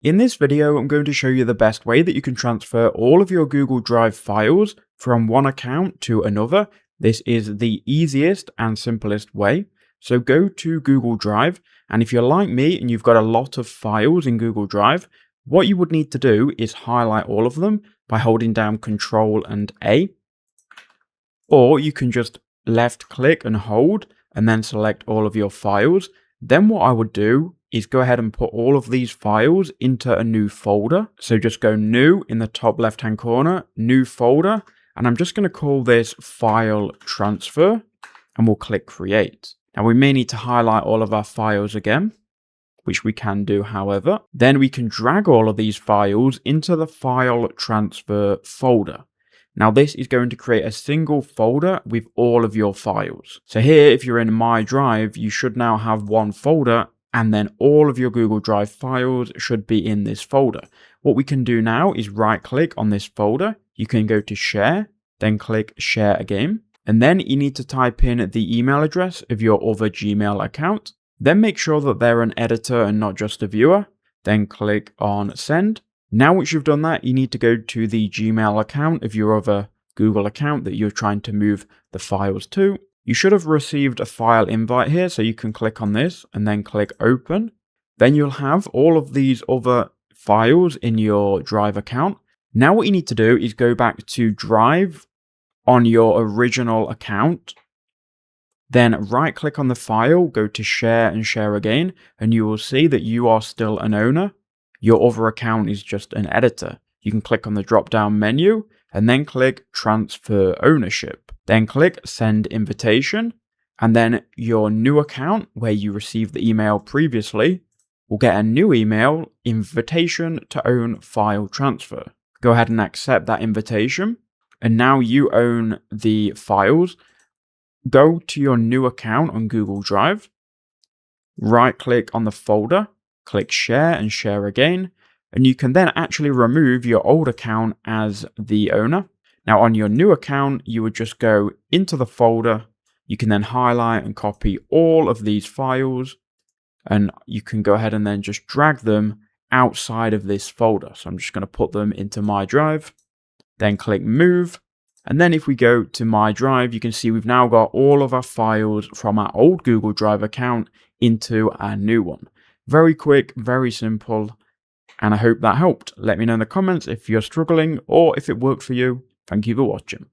In this video, I'm going to show you the best way that you can transfer all of your Google Drive files from one account to another. This is the easiest and simplest way. So go to Google Drive, and if you're like me and you've got a lot of files in Google Drive, what you would need to do is highlight all of them by holding down Control and A, or you can just left click and hold and then select all of your files. Then what I would do is go ahead and put all of these files into a new folder. So just go new in the top left hand corner, new folder, and I'm just going to call this file transfer, and we'll click create. Now we may need to highlight all of our files again, which we can do however. Then we can drag all of these files into the file transfer folder. Now this is going to create a single folder with all of your files. So here, if you're in My Drive, you should now have one folder, and then all of your Google Drive files should be in this folder. What we can do now is right click on this folder. You can go to share, then click share again. And then you need to type in the email address of your other Gmail account. Then make sure that they're an editor and not just a viewer. Then click on send. Now once you've done that, you need to go to the Gmail account of your other Google account that you're trying to move the files to. You should have received a file invite here, so you can click on this and then click open. Then you'll have all of these other files in your Drive account. Now what you need to do is go back to Drive on your original account. Then right click on the file, go to share and share again, and you will see that you are still an owner. Your other account is just an editor. You can click on the drop down menu and then click transfer ownership. Then click send invitation, and then your new account where you received the email previously will get a new email invitation to own file transfer. Go ahead and accept that invitation, and now you own the files. Go to your new account on Google Drive, right click on the folder, click share and share again, and you can then actually remove your old account as the owner. Now on your new account, you would just go into the folder. You can then highlight and copy all of these files, and you can go ahead and then just drag them outside of this folder. So I'm just going to put them into My Drive, then click move. And then if we go to My Drive, you can see we've now got all of our files from our old Google Drive account into our new one. Very quick, very simple, and I hope that helped. Let me know in the comments if you're struggling or if it worked for you. Thank you for watching.